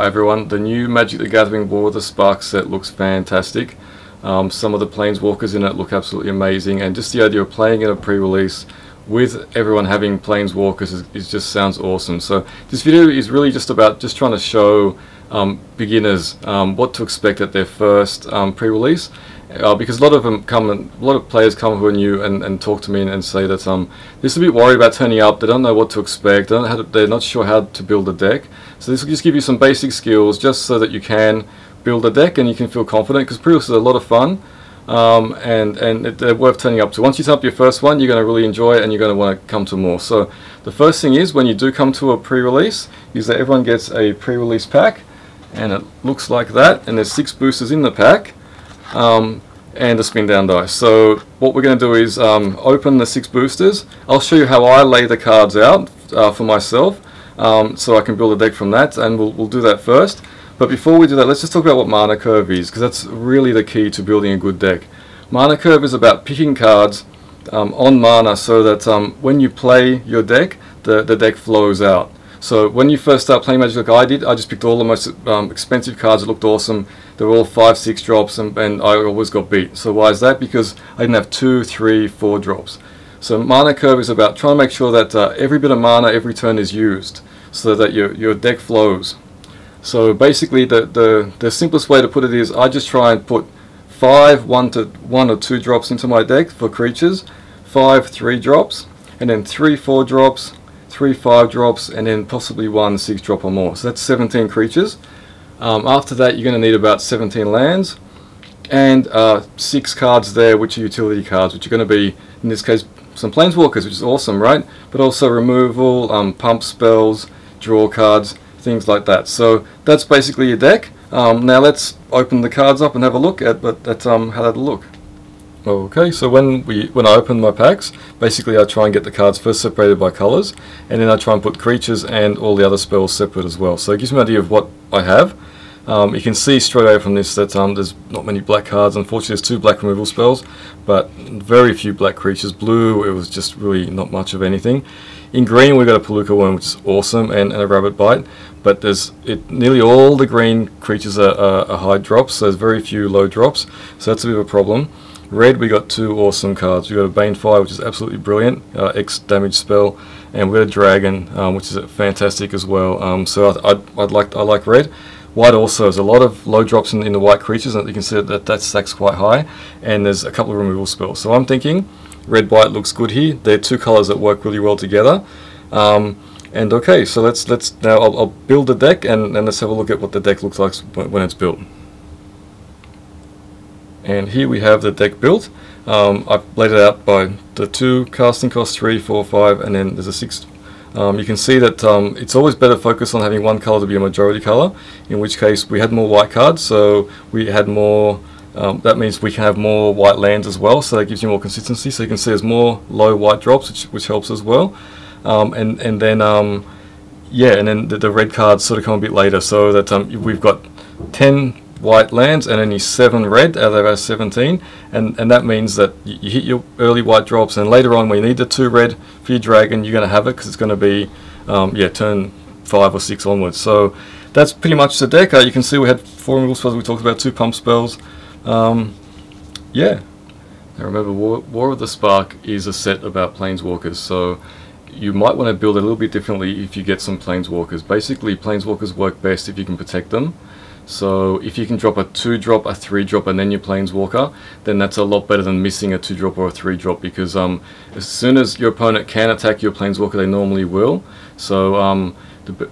Hi everyone, the new Magic the Gathering War of the Spark set looks fantastic. Some of the Planeswalkers in it look absolutely amazing, and just the idea of playing in a pre-release with everyone having Planeswalkers just sounds awesome. So this video is really just about trying to show beginners what to expect at their first pre-release. Because a lot of players come who are new and talk to me and say that they're just a bit worried about turning up. They don't know what to expect. They're not sure how to build a deck. So this will just give you some basic skills just so that you can build a deck and you can feel confident. Because pre-releases are a lot of fun and they're worth turning up to. Once you turn up your first one, you're going to really enjoy it and you're going to want to come to more. So the first thing is, when you do come to a pre-release, is that everyone gets a pre-release pack, and it looks like that. And there's 6 boosters in the pack. And a spin down dice. So what we're going to do is open the 6 boosters. I'll show you how I lay the cards out for myself, so I can build a deck from that, and we'll do that first. But before we do that, let's just talk about what Mana Curve is, because that's really the key to building a good deck. Mana Curve is about picking cards on mana so that when you play your deck, the deck flows out. So when you first start playing Magic like I did, I just picked all the most expensive cards that looked awesome. They were all 5-6 drops, and I always got beat. So why is that? Because I didn't have 2, 3, 4 drops. So Mana Curve is about trying to make sure that every bit of mana every turn is used, so that your deck flows. So basically the simplest way to put it is, I just try and put 5 1 or 2 drops into my deck for creatures, 5 3 drops, and then 3 4 drops, 3 5 drops, and then possibly 1 6 drop or more. So that's 17 creatures. After that, you're going to need about 17 lands and 6 cards there, which are utility cards, which are going to be, in this case, some Planeswalkers, which is awesome, right? But also removal, pump spells, draw cards, things like that. So that's basically your deck. Now let's open the cards up and have a look at how that'll look. Okay, so when I open my packs, basically I try and get the cards first separated by colours, and then I try and put creatures and all the other spells separate as well. So it gives me an idea of what I have. You can see straight away from this that there's not many black cards. Unfortunately, there's 2 black removal spells, but very few black creatures. Blue, it was just really not much of anything. In green, we've got a Palooka Worm, which is awesome, and a Rabbit Bite. But nearly all the green creatures are high drops, so there's very few low drops. So that's a bit of a problem. Red, we got 2 awesome cards. We got a Banefire, which is absolutely brilliant, X damage spell, and we got a Dragon, which is fantastic as well. So I like red. White also has a lot of low drops in the white creatures, and you can see that stacks quite high, and there's a couple of removal spells. So I'm thinking red white looks good here. They're 2 colors that work really well together. And okay, so let's now I'll build the deck, and let's have a look at what the deck looks like when it's built. And here we have the deck built. I've laid it out by the 2 casting costs, 3, 4, 5, and then there's a 6. You can see that it's always better to focus on having one color to be a majority color, in which case we had more white cards, so we had more, that means we can have more white lands as well, so that gives you more consistency. So you can see there's more low white drops, which helps as well. And then the red cards sort of come a bit later, so that we've got 10 white lands and only 7 red out of our 17, and that means that you hit your early white drops, and later on when you need the 2 red for your dragon, you're going to have it, because it's going to be turn 5 or 6 onwards. So that's pretty much the deck. You can see we had 4 removal spells, we talked about 2 pump spells. Now remember, War of the Spark is a set about Planeswalkers, so you might want to build it a little bit differently if you get some Planeswalkers. Basically, Planeswalkers work best if you can protect them. So if you can drop a 2 drop, a 3 drop, and then your Planeswalker, then that's a lot better than missing a 2 drop or a 3 drop, because as soon as your opponent can attack your Planeswalker, they normally will. So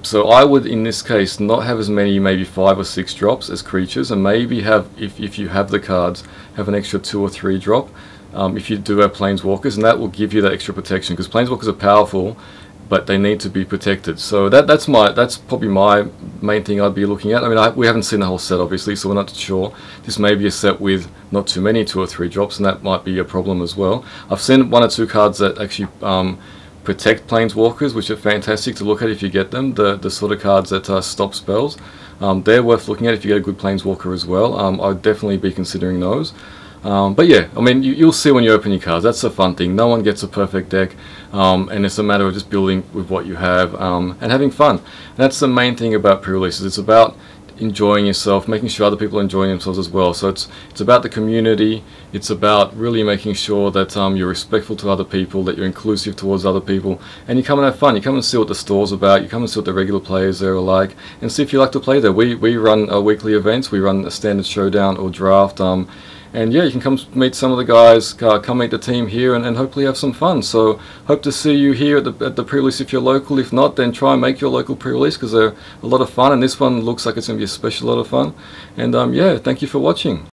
so I would, in this case, not have as many, maybe 5 or 6 drops as creatures, and maybe have, if you have the cards, have an extra 2 or 3 drop if you do have Planeswalkers, and that will give you that extra protection, because Planeswalkers are powerful, but they need to be protected. So that's probably my main thing I'd be looking at. I mean, we haven't seen the whole set, obviously, so we're not sure. This may be a set with not too many 2 or 3 drops, and that might be a problem as well. I've seen 1 or 2 cards that actually protect Planeswalkers, which are fantastic to look at if you get them. The sort of cards that stop spells. They're worth looking at if you get a good Planeswalker as well. I'd definitely be considering those. But yeah, I mean, you'll see when you open your cards. That's the fun thing. No one gets a perfect deck, and it's a matter of just building with what you have and having fun. And that's the main thing about pre-releases. It's about enjoying yourself, making sure other people are enjoying themselves as well. So it's about the community. It's about really making sure that you're respectful to other people, that you're inclusive towards other people, and you come and have fun. You come and see what the store's about. You come and see what the regular players there are like, and see if you like to play there. We run weekly events. We run a standard showdown or draft. And yeah, you can come meet some of the guys, come meet the team here, and hopefully have some fun. So hope to see you here at the pre-release if you're local. If not, then try and make your local pre-release, because they're a lot of fun, and this one looks like it's going to be a special lot of fun. And yeah, thank you for watching.